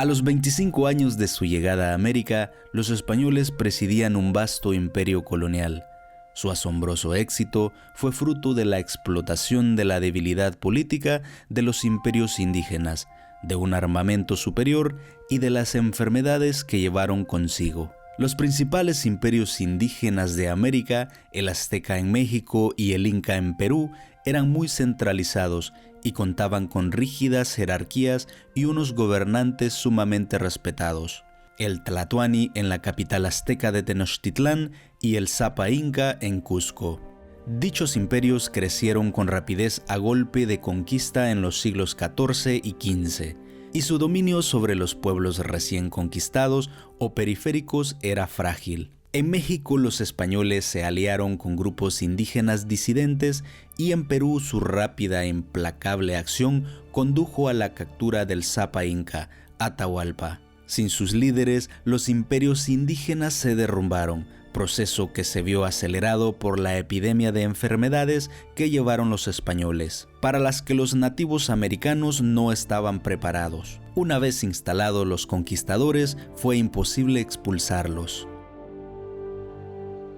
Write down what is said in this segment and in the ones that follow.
A los 25 años de su llegada a América, los españoles presidían un vasto imperio colonial. Su asombroso éxito fue fruto de la explotación de la debilidad política de los imperios indígenas, de un armamento superior y de las enfermedades que llevaron consigo. Los principales imperios indígenas de América, el azteca en México y el inca en Perú, eran muy centralizados y contaban con rígidas jerarquías y unos gobernantes sumamente respetados. El Tlatoani en la capital azteca de Tenochtitlán y el Zapa Inca en Cusco. Dichos imperios crecieron con rapidez a golpe de conquista en los siglos XIV y XV, y su dominio sobre los pueblos recién conquistados o periféricos era frágil. En México los españoles se aliaron con grupos indígenas disidentes y en Perú su rápida e implacable acción condujo a la captura del Zapa Inca, Atahualpa. Sin sus líderes, los imperios indígenas se derrumbaron, proceso que se vio acelerado por la epidemia de enfermedades que llevaron los españoles, para las que los nativos americanos no estaban preparados. Una vez instalados los conquistadores, fue imposible expulsarlos.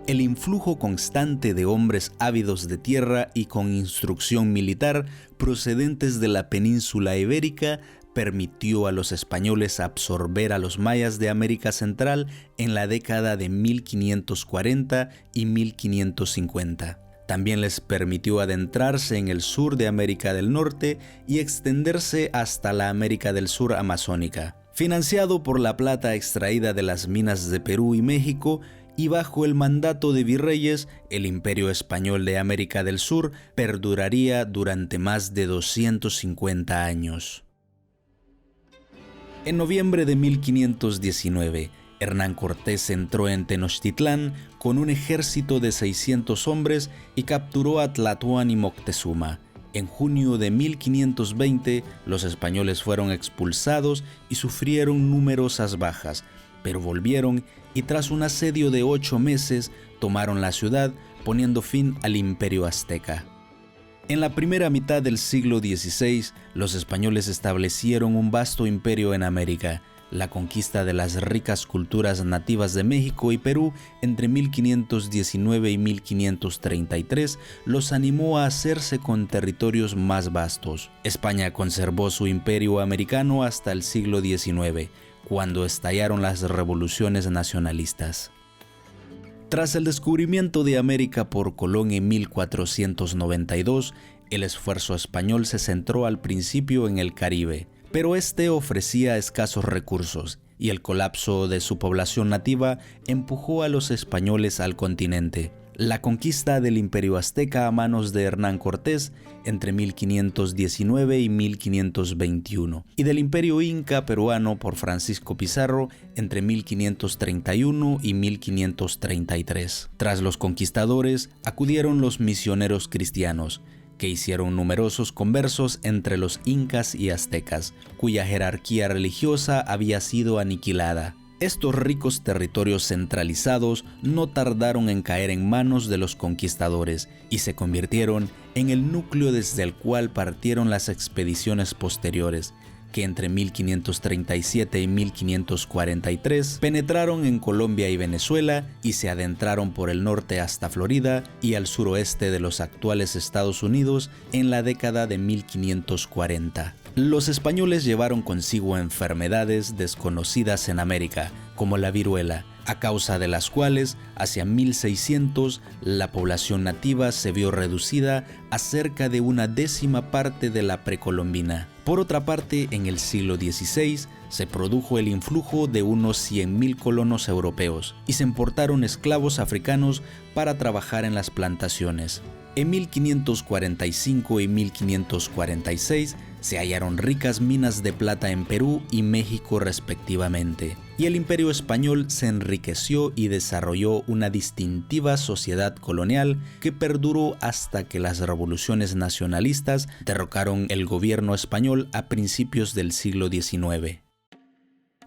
El influjo constante de hombres ávidos de tierra y con instrucción militar procedentes de la península ibérica permitió a los españoles absorber a los mayas de América Central en la década de 1540 y 1550. También les permitió adentrarse en el sur de América del Norte y extenderse hasta la América del Sur amazónica. Financiado por la plata extraída de las minas de Perú y México, y bajo el mandato de virreyes, el Imperio Español de América del Sur perduraría durante más de 250 años. En noviembre de 1519, Hernán Cortés entró en Tenochtitlán con un ejército de 600 hombres y capturó a Tlatoani Moctezuma. En junio de 1520, los españoles fueron expulsados y sufrieron numerosas bajas, pero volvieron y tras un asedio de 8 meses tomaron la ciudad, poniendo fin al imperio azteca. En la primera mitad del siglo XVI, los españoles establecieron un vasto imperio en América. La conquista de las ricas culturas nativas de México y Perú entre 1519 y 1533 los animó a hacerse con territorios más vastos. España conservó su imperio americano hasta el siglo XIX, cuando estallaron las revoluciones nacionalistas. Tras el descubrimiento de América por Colón en 1492, el esfuerzo español se centró al principio en el Caribe, pero este ofrecía escasos recursos y el colapso de su población nativa empujó a los españoles al continente. La conquista del Imperio Azteca a manos de Hernán Cortés entre 1519 y 1521 y del Imperio Inca peruano por Francisco Pizarro entre 1531 y 1533. Tras los conquistadores acudieron los misioneros cristianos, que hicieron numerosos conversos entre los incas y aztecas, cuya jerarquía religiosa había sido aniquilada. Estos ricos territorios centralizados no tardaron en caer en manos de los conquistadores y se convirtieron en el núcleo desde el cual partieron las expediciones posteriores, que entre 1537 y 1543 penetraron en Colombia y Venezuela y se adentraron por el norte hasta Florida y al suroeste de los actuales Estados Unidos en la década de 1540. Los españoles llevaron consigo enfermedades desconocidas en América, como la viruela, a causa de las cuales, hacia 1600, la población nativa se vio reducida a cerca de 1/10 parte de la precolombina. Por otra parte, en el siglo XVI se produjo el influjo de unos 100.000 colonos europeos y se importaron esclavos africanos para trabajar en las plantaciones. En 1545 y 1546 se hallaron ricas minas de plata en Perú y México respectivamente, y el Imperio Español se enriqueció y desarrolló una distintiva sociedad colonial que perduró hasta que las revoluciones nacionalistas derrocaron el gobierno español a principios del siglo XIX.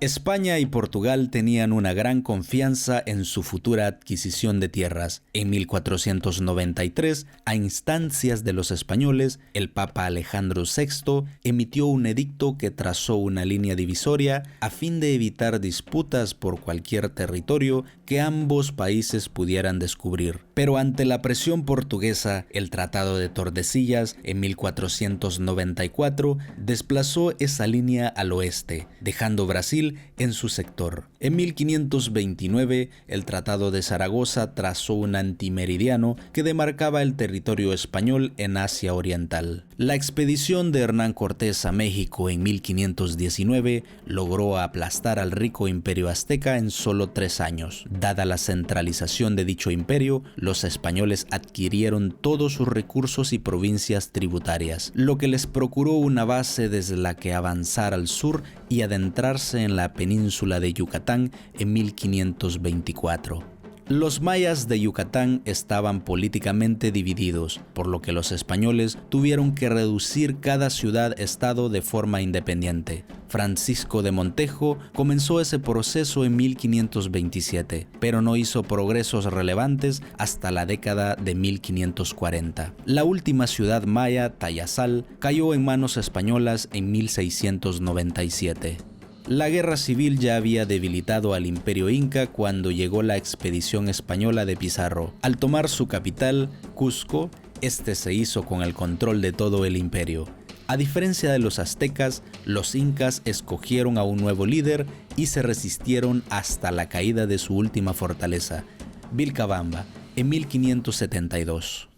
España y Portugal tenían una gran confianza en su futura adquisición de tierras. En 1493, a instancias de los españoles, el Papa Alejandro VI emitió un edicto que trazó una línea divisoria a fin de evitar disputas por cualquier territorio que ambos países pudieran descubrir. Pero ante la presión portuguesa, el Tratado de Tordesillas en 1494 desplazó esa línea al oeste, dejando Brasil en su sector. En 1529, el Tratado de Zaragoza trazó un antimeridiano que demarcaba el territorio español en Asia Oriental. La expedición de Hernán Cortés a México en 1519 logró aplastar al rico imperio azteca en solo 3 años. Dada la centralización de dicho imperio, los españoles adquirieron todos sus recursos y provincias tributarias, lo que les procuró una base desde la que avanzar al sur y adentrarse en la península de Yucatán en 1524. Los mayas de Yucatán estaban políticamente divididos, por lo que los españoles tuvieron que reducir cada ciudad-estado de forma independiente. Francisco de Montejo comenzó ese proceso en 1527, pero no hizo progresos relevantes hasta la década de 1540. La última ciudad maya, Tayasal, cayó en manos españolas en 1697. La guerra civil ya había debilitado al imperio inca cuando llegó la expedición española de Pizarro. Al tomar su capital, Cusco, este se hizo con el control de todo el imperio. A diferencia de los aztecas, los incas escogieron a un nuevo líder y se resistieron hasta la caída de su última fortaleza, Vilcabamba, en 1572.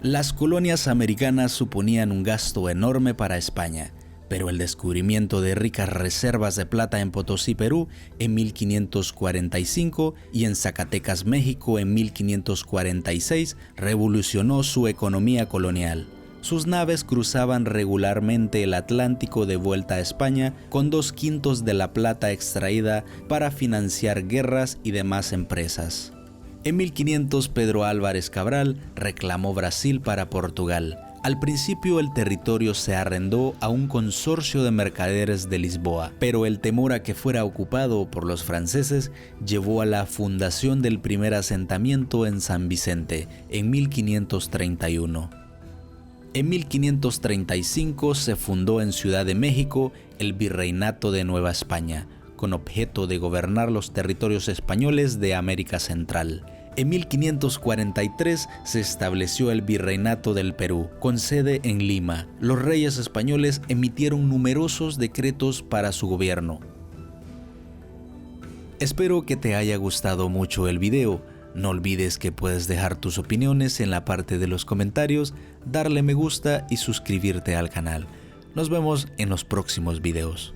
Las colonias americanas suponían un gasto enorme para España, pero el descubrimiento de ricas reservas de plata en Potosí, Perú, en 1545 y en Zacatecas, México, en 1546, revolucionó su economía colonial. Sus naves cruzaban regularmente el Atlántico de vuelta a España con 2/5 de la plata extraída para financiar guerras y demás empresas. En 1500, Pedro Álvarez Cabral reclamó Brasil para Portugal. Al principio el territorio se arrendó a un consorcio de mercaderes de Lisboa, pero el temor a que fuera ocupado por los franceses llevó a la fundación del primer asentamiento en San Vicente en 1531. En 1535 se fundó en Ciudad de México el Virreinato de Nueva España, con objeto de gobernar los territorios españoles de América Central. En 1543 se estableció el Virreinato del Perú, con sede en Lima. Los reyes españoles emitieron numerosos decretos para su gobierno. Espero que te haya gustado mucho el video. No olvides que puedes dejar tus opiniones en la parte de los comentarios, darle me gusta y suscribirte al canal. Nos vemos en los próximos videos.